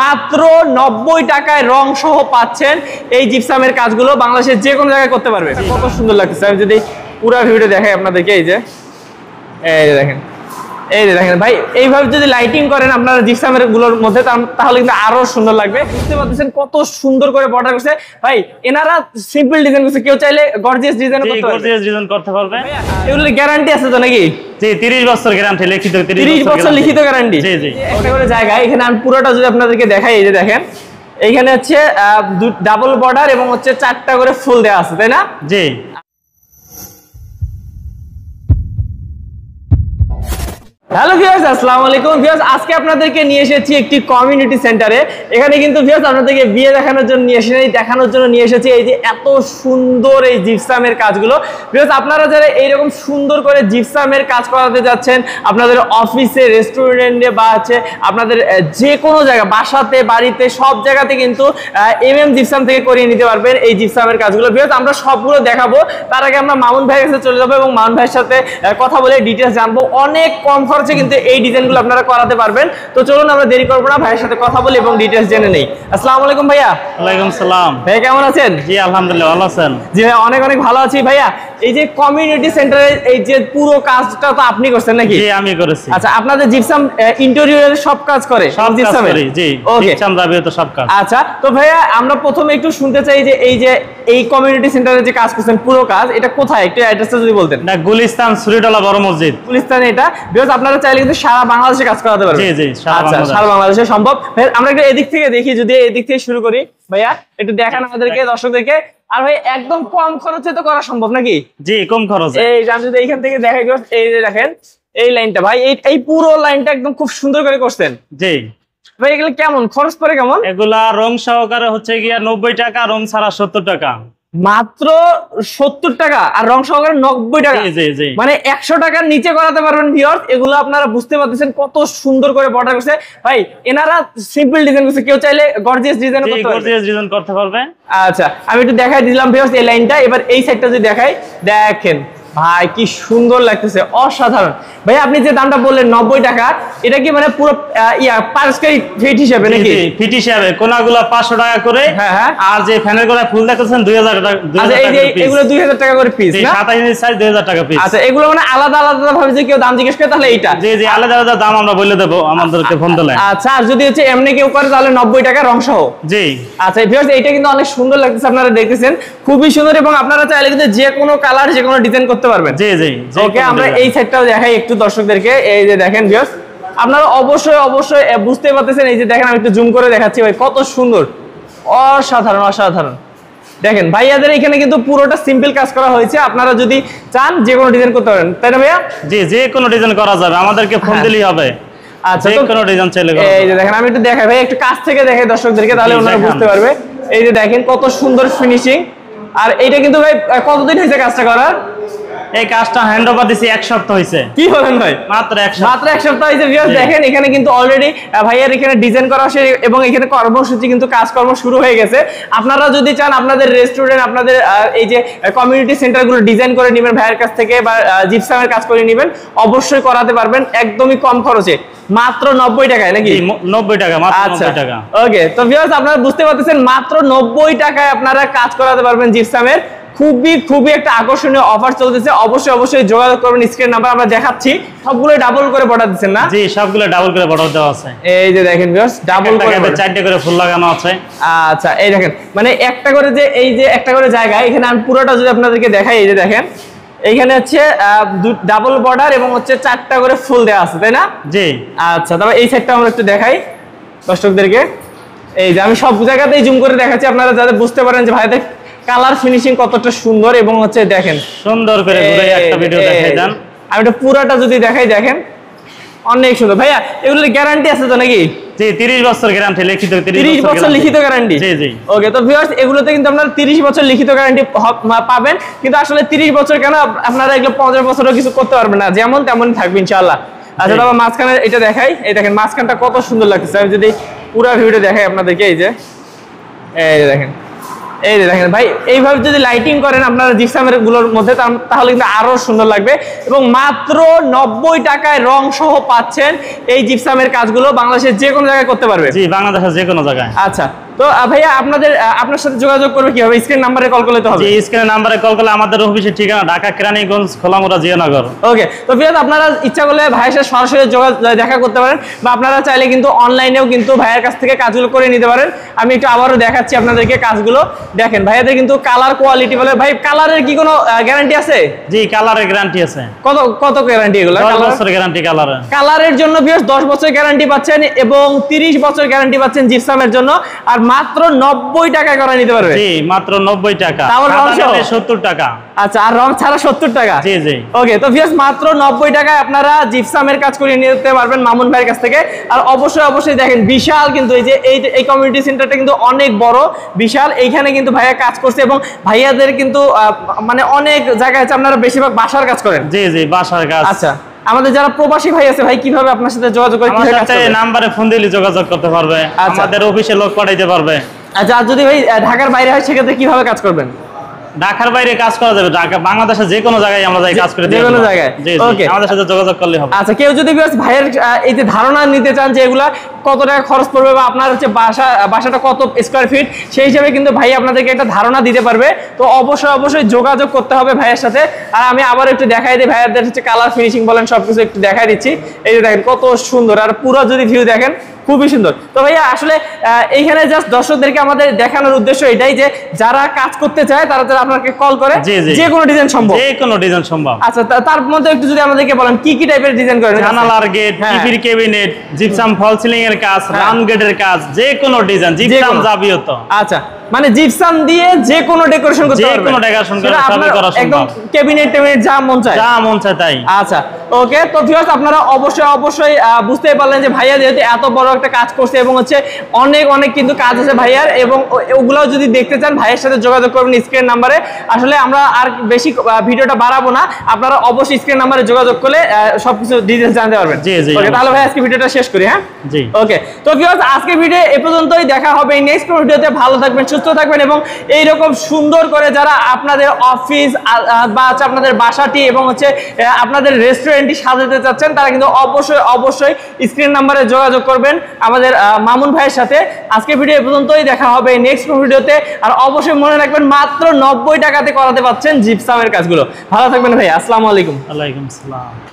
মাত্র 90 টাকায় রং সহ পাচ্ছেন এই জিপসামের কাজগুলো বাংলাদেশের যে কোনো জায়গায় করতে পারবে। কত সুন্দর লাগছে, আমি যদি পুরো ভিডিওটা দেখাই আপনাদেরকে। এই যে দেখেন ভাই, এইভাবে যদি লাইটিং করেন আপনারা জিপসামের গুলোর মধ্যে তাহলে কিন্তু আরো সুন্দর লাগবে। বুঝতে পারতেছেন কত সুন্দর করে বর্ডার করছে ভাই। এনারা সিম্পল ডিজাইন করছে, কেউ চাইলে গর্জিয়াস ডিজাইন করতে পারবে। গর্জিয়াস ডিজাইন করতে পারবে। এগুলোর গ্যারান্টি আছে তো নাকি? জি, 30 বছর গ্যারান্টি লিখিত, 30 বছর লিখিত গ্যারান্টি। জি জি। একটা করে জায়গায় এখানে আমি পুরোটা যদি আপনাদেরকে দেখাই, এই যে দেখেন এইখানে হচ্ছে ডাবল বর্ডার এবং হচ্ছে 4টা করে ফুল দেওয়া আছে, তাই না? জি। হ্যালো ভিউয়ার্স, আসসালামু আলাইকুম ভিউয়ার্স। আজকে আপনাদেরকে নিয়ে এসেছি একটি কমিউনিটি সেন্টারে। এখানে কিন্তু ভিউয়ার্স আপনাদেরকে বিয়ে দেখানোর জন্য নিয়ে এসেছি এই যে এত সুন্দর এই জিপসামের কাজগুলো। ভিউয়ার্স আপনারা যারা এইরকম সুন্দর করে জিপসামের কাজ করাতে যাচ্ছেন আপনাদের অফিসে, রেস্টুরেন্টে বা হচ্ছে আপনাদের যে কোনো জায়গা, বাসাতে, বাড়িতে, সব জায়গাতে কিন্তু জিপসাম থেকে করিয়ে নিতে পারবেন এই জিপসামের কাজগুলো। ভিউয়ার্স আমরা সবগুলো দেখাবো। তার আগে আমরা মামুন ভাইয়ের কাছে চলে যাবো এবং মামুন ভাইয়ের সাথে কথা বলে ডিটেইলস জানবো। অনেক কম খরচে কিন্তু এই ডিজাইনগুলো আপনারা করাতে পারবেন। তো চলুন আমরা দেরি করবো না, ভাইয়ের সাথে কথা বলি এবং ডিটেইলস জেনে নেই। আসসালামু আলাইকুম ভাইয়া। ওয়ালাইকুম সালাম। ভাই কেমন আছেন? জি আলহামদুলিল্লাহ, ভালো আছেন? জি ভাই অনেক অনেক ভালো আছি। ভাইয়া এই যে কমিউনিটি সেন্টারে এই যে পুরো কাজটা তো আপনি করছেন নাকি? জি আমি করেছি। আচ্ছা, আপনাদের জিপসাম ইন্টেরিয়রের সব কাজ করে? সব কাজ করি। জি, জিপসাম যাবে তো সব কাজ। আচ্ছা, তো ভাইয়া আমরা প্রথমে একটু শুনতে চাই যে এই কমিউনিটি সেন্টারে যে কাজ করছেন পুরো কাজ, এটা কোথায় একটু অ্যাড্রেসটা যদি বলতেন। না, গুলিস্তান সুরিটলা বড় মসজিদ। গুলিস্তানে এটা। বিকজ আপনারা চাইলে কিন্তু সারা বাংলাদেশে কাজ করাতে পারবেন। জি জি, সারা বাংলাদেশে সম্ভব। আমরা একটু এদিক থেকে দেখি, যদি এদিক থেকে শুরু করি ভাইয়া একটু দেখান আমাদেরকে, দর্শকদেরকে। আর ভাই একদম কম খরচে তো করা সম্ভব নাকি? জি কম খরচে। এই আমি যদি এইখান থেকে দেখাই, এই যে দেখেন এই লাইনটা ভাই, এই পুরো লাইনটা একদম খুব সুন্দর করে করছেন। জি ভাই এগুলো কেমন খরচ পড়ে কেমন? এগুলা রং সহকারে হচ্ছে গিয়া 90 টাকা, রং ছাড়া 70 টাকা। মাত্র 70 টাকা আর রং সহকারে 90 টাকা। মানে 100 টাকার নিচে করাতে পারবেন ভিউয়ার্স। এগুলো আপনারা বুঝতে পারতেছেন কত সুন্দর করে বর্ডার করছে ভাই। এনারা সিম্পল ডিজাইন করছে, কেউ চাইলে গর্জিয়াস ডিজাইন করতে পারবে। গর্জিয়াস ডিজাইন করতে পারবে। আচ্ছা, আমি একটু দেখাই দিলাম ভিউয়ার্স এই লাইনটা। এবার এই সাইডটা যদি দেখাই, দেখেন ভাই কি সুন্দর লাগতেছে, অসাধারণ। ভাই আপনি যে দামটা বললেন 90 টাকা, এটা কি মানে পুরো পার স্কয়ার ফিট হিসেবে নাকি? ফিট হিসেবে কোনাগুলা 500 টাকা করে। হ্যাঁ। আর যে ফ্যানের গোড়ায় ফুল দেখতেছেন 2000 টাকা। আচ্ছা, এই যে এগুলো 2000 টাকা করে পিস না? 27 ইঞ্চি সাইজ 2000 টাকা পিস। আচ্ছা, এগুলো মানে আলাদা আলাদা ভাবে যে কেউ দাম জিজ্ঞেস করে তাহলে এইটা? জি জি, আলাদা আলাদা দাম আমরা বলে দেব, আমাদেরকে ফোন দিলে। আচ্ছা, আর যদি হচ্ছে এমনি কেউ করে তাহলে 90 টাকা রং সহ। জি। আচ্ছা ভিউয়ার্স, এইটা কিন্তু অনেক সুন্দর লাগতেছে, আপনারা দেখতেছেন খুবই সুন্দর। এবং আপনারা চাইলে কিন্তু যে কোনো কালার, যে কোনো ডিজাইন করতে পারবেন। জি জি। ওকে, আমরা এই সাইডটাও দেখাই একটু দর্শকদেরকে। এই যে দেখেন ভিউয়ার্স, আপনারা অবশ্যই বুঝতে পারতেছেন। এই যে দেখেন, আমি একটু জুম করে দেখাচ্ছি ভাই, কত সুন্দর, অসাধারণ অসাধারণ। দেখেন ভাইয়াদের এখানে কিন্তু পুরোটা সিম্পল কাজ করা হয়েছে। আপনারা যদি চান যে কোনো ডিজাইন করতে পারেন, তাই না ভাইয়া? জি, যে কোনো ডিজাইন করা যাবে, আমাদেরকে ফোন দিলেই হবে। আচ্ছা, যে কোনো ডিজাইন চাইলে। এই যে দেখেন, আমি একটু দেখাই ভাই, একটু কাছ থেকে দেখাই দর্শকদেরকে, তাহলে ওনারা বুঝতে পারবে। এই যে দেখেন কত সুন্দর ফিনিশিং। আর এইটা কিন্তু ভাই কতদিন হয়েছে কাজটা করার? এই কাজটা হ্যান্ড ওভার দিছি 1 সপ্তাহ হয়েছে। কি বলেন ভাই? মাত্র 1 সপ্তাহ। মাত্র 1 সপ্তাহ হয়েছে ভিউয়ার্স। দেখেন এখানে কিন্তু অলরেডি ভাইয়ার এখানে ডিজাইন করা শেষ এবং এখানে কর্মসূচি কিন্তু কাজকর্ম শুরু হয়ে গেছে। আপনারা যদি চান আপনাদের রেস্টুরেন্ট, আপনাদের এই যে কমিউনিটি সেন্টারগুলো ডিজাইন করে নেবেন ভাইয়ের কাছ থেকে বা জিপসামের কাজ করে নেবেন, অবশ্যই করাতে পারবেন একদমই কম খরচে, মাত্র 90 টাকায় নাকি? 90 টাকা, মাত্র 90 টাকা। ওকে, তো ভিউয়ার্স আপনারা বুঝতে পারতেছেন মাত্র 90 টাকায় আপনারা কাজ করাতে পারবেন জিপসামের। খুবই একটা আকর্ষণীয় অফার চলতেছে। অবশ্যই যোগাযোগ করবেন। স্ক্রিন নাম্বার আমরা দেখাচ্ছি। সবগুলো ডাবল করে বর্ডার দিচ্ছেন না? জি, সবগুলো ডাবল করে বর্ডার দেওয়া আছে। এই যে দেখেন ভিউয়ার্স, ডাবল করে 4টা করে ফুল লাগানো আছে। আচ্ছা, এই দেখেন মানে একটা করে যে এই যে একটা করে জায়গা, এখানে আমি পুরোটা যদি আপনাদেরকে দেখাই, এই যে দেখেন এইখানে হচ্ছে ডাবল বর্ডার এবং হচ্ছে 4টা করে ফুল দেওয়া আছে, তাই না? জি। আচ্ছা, তবে এই সাইডটা আমরা একটু দেখাই দর্শকদেরকে। এই যে আমি সব জায়গাতেই জুম করে দেখাচ্ছি, আপনারা যাতে বুঝতে পারেন যে ভাইদের কালার ফিনিশিং কতটা সুন্দর। এবং হচ্ছে দেখেন সুন্দর করে ঘুরে একটা ভিডিও দেখাই দেন। আমি এটা পুরোটা যদি দেখাই, দেখেন অনেক সুন্দর। ভাইয়া এগুলোর গ্যারান্টি আছে তো নাকি? জি, 30 বছর গ্যারান্টি লিখিত। 30 বছর লিখিত গ্যারান্টি। জি জি। ওকে, তো ভিউয়ার্স এগুলোতে কিন্তু আপনারা 30 বছর লিখিত গ্যারান্টি পাবেন। কিন্তু আসলে 30 বছর কেন, আপনারা এগুলো 50 বছরও কিছু করতে পারবেন না, যেমন তেমনই থাকবে ইনশাআল্লাহ। আচ্ছা, তবে মাঝখানে এটা দেখাই। এই দেখেন মাঝখানটা কত সুন্দর লাগতেছে। আমি যদি পুরো ভিডিওটা দেখাই আপনাদেরকে, এই যে দেখেন এই যে দেখেন ভাই, এইভাবে যদি লাইটিং করেন আপনারা জিপসামের গুলোর মধ্যে তাহলে কিন্তু আরো সুন্দর লাগবে। এবং মাত্র 90 টাকায় রং সহ পাচ্ছেন এই জিপসামের কাজগুলো, বাংলাদেশের যে কোনো জায়গায় করতে পারবে। জি, বাংলাদেশের যে কোনো জায়গায়। আচ্ছা, তো ভাইয়া আপনার সাথে যোগাযোগ করবে কিভাবে? স্ক্রিন নাম্বারে কল করলে তো হবে। জি, স্ক্রিন নাম্বারে কল করলে আমাদের অফিসের ঠিকানা ঢাকা কেরানীগঞ্জ খোলামুড়া জিয়ানগর। ওকে, তো ভিউয়ার্স আপনারা ইচ্ছা করলে ভাইয়ের সাথে সরাসরি দেখা করতে পারেন, বা আপনারা চাইলে কিন্তু অনলাইনেও কিন্তু ভাইয়ের কাছ থেকে কাজগুলো করে নিতে পারেন। আমি একটু আবারও দেখাচ্ছি আপনাদেরকে কাজগুলো। দেখেন ভাইয়াদের কিন্তু কালার কোয়ালিটি বলে, ভাই কালারের কি কোনো গ্যারান্টি আছে? জি, কালারের গ্যারান্টি আছে। কত গ্যারান্টি এগুলো? 10 বছর গ্যারান্টি কালারের। কালারের জন্য ভিউয়ার্স 10 বছর গ্যারান্টি পাচ্ছেন এবং 30 বছর গ্যারান্টি পাচ্ছেন জিপসামের জন্য, আর মাত্র 90 টাকায় করে নিতে পারবে। জি, মাত্র 90 টাকা। তাহলে রং সহ 70 টাকা। আচ্ছা, আর রং ছাড়া 70 টাকা। জি জি। ওকে, তো ভিউয়ার্স মাত্র 90 টাকায় আপনারা জিপসামের কাজ করে নিতে পারবেন মামুন ভাইয়ের কাছ থেকে। আর অবশ্যই দেখেন বিশাল কিন্তু এই কমিউনিটি সেন্টারটা কিন্তু অনেক বড়, বিশাল। এইখানে কিন্তু ভাইয়া কাজ করছে এবং ভাইয়াদের কিন্তু মানে অনেক জায়গায় আছে, আপনারা বেশিরভাগ বাসার কাজ করেন। জি জি, বাসার কাজ। আচ্ছা, আমাদের যারা প্রবাসী ভাই আছে, ভাই কিভাবে আপনার সাথে যোগাযোগ করে আমার সাথে নাম্বারে ফোন দিলে যোগাযোগ করতে পারবে, আমাদের অফিসে লোক পাঠাইতে পারবে। আচ্ছা, আর যদি ভাই ঢাকার বাইরে হয় সেক্ষেত্রে কিভাবে কাজ করবেন? ঢাকার বাইরে কাজ করা যাবে, ঢাকা বাংলাদেশের যে কোনো জায়গায় আমরা যাই কাজ করে দিই, যে কোনো জায়গায়। জি ওকে, আমাদের সাথে যোগাযোগ করলে হবে। আচ্ছা, কেউ যদি ভাইয়ের এই যে ধারণা নিতে চান যে এগুলা কত টাকা খরচ পড়বে বা আপনার হচ্ছে বাসাটা কত স্কয়ার ফিট, সেই হিসেবে কিন্তু ভাই আপনাদেরকে একটা ধারণা দিতে পারবে। তো অবশ্যই যোগাযোগ করতে হবে ভাইয়ের সাথে। আর আমি আবার একটু দেখাই দিই ভাইয়াদের হচ্ছে কালার ফিনিশিং বলেন সবকিছু একটু দেখাই দিচ্ছি। এই যে দেখেন কত সুন্দর, আর পুরো যদি ভিউ দেখেন খুবই সুন্দর। তো ভাইয়া আসলে এইখানে জাস্ট দর্শকদেরকে আমাদের দেখানোর উদ্দেশ্য এটাই যে যারা কাজ করতে চায় তারা আপনাকে কল করে, যে কোনো ডিজাইন সম্ভব, যে কোনো ডিজাইন সম্ভব। আচ্ছা, তার মধ্যে একটু যদি আমাদেরকে বলেন কি কি টাইপের ডিজাইন করেন? জানালার গেট, টিভির ক্যাবিনেট, জিপসাম ফল সিলিং এর কাজ, রাউন্ড গেটের কাজ, যে কোনো ডিজাইন, জিপসাম যাবিও তো। আচ্ছা, মানে জিপসাম দিয়ে যে কোনো ডেকোরেশন করতে পারবেন, যে কোনো ডেকোরেশন করা সবই করা সম্ভব, একদম ক্যাবিনেট যা মন চায় তাই। আচ্ছা, ওকে, তো ভিউয়ার্স আপনারা অবশ্যই বুঝতেই পারলেন যে ভাইয়া যেহেতু এত বড় একটা কাজ করছে এবং হচ্ছে অনেক কিন্তু কাজ আছে ভাইয়ার, এবং ওগুলাও যদি দেখতে চান ভাইয়ের সাথে যোগাযোগ করবেন স্ক্রিন নাম্বারে। আসলে আমরা আর বেশি ভিডিওটা বাড়াবো না, আপনারা অবশ্যই স্ক্রিন নাম্বারে যোগাযোগ করলে সবকিছু ডিটেইলস জানতে পারবেন। জি জি। ওকে, তাহলে ভাই আজকে ভিডিওটা শেষ করি। হ্যাঁ জি, ওকে। তো ভিউয়ার্স আজকে ভিডিও এ পর্যন্তই, দেখা হবে নেক্সট ভিডিওতে। ভালো থাকবেন, সুস্থ থাকবেন, এবং এইরকম সুন্দর করে যারা আপনাদের অফিস বা আপনাদের বাসাটি এবং হচ্ছে আপনাদের রেস্টুরেন্টটি সাজাতে চাচ্ছেন তারা কিন্তু অবশ্যই স্ক্রিন নাম্বারে যোগাযোগ করবেন আমাদের মামুন ভাইয়ের সাথে। আজকে ভিডিও এ পর্যন্তই, দেখা হবে নেক্সট ভিডিওতে। আর অবশ্যই মনে রাখবেন মাত্র 90 টাকাতে করাতে পাচ্ছেন জিপসামের কাজগুলো। ভালো থাকবেন ভাই, আসসালামু আলাইকুম। ওয়ালাইকুম আসসালাম।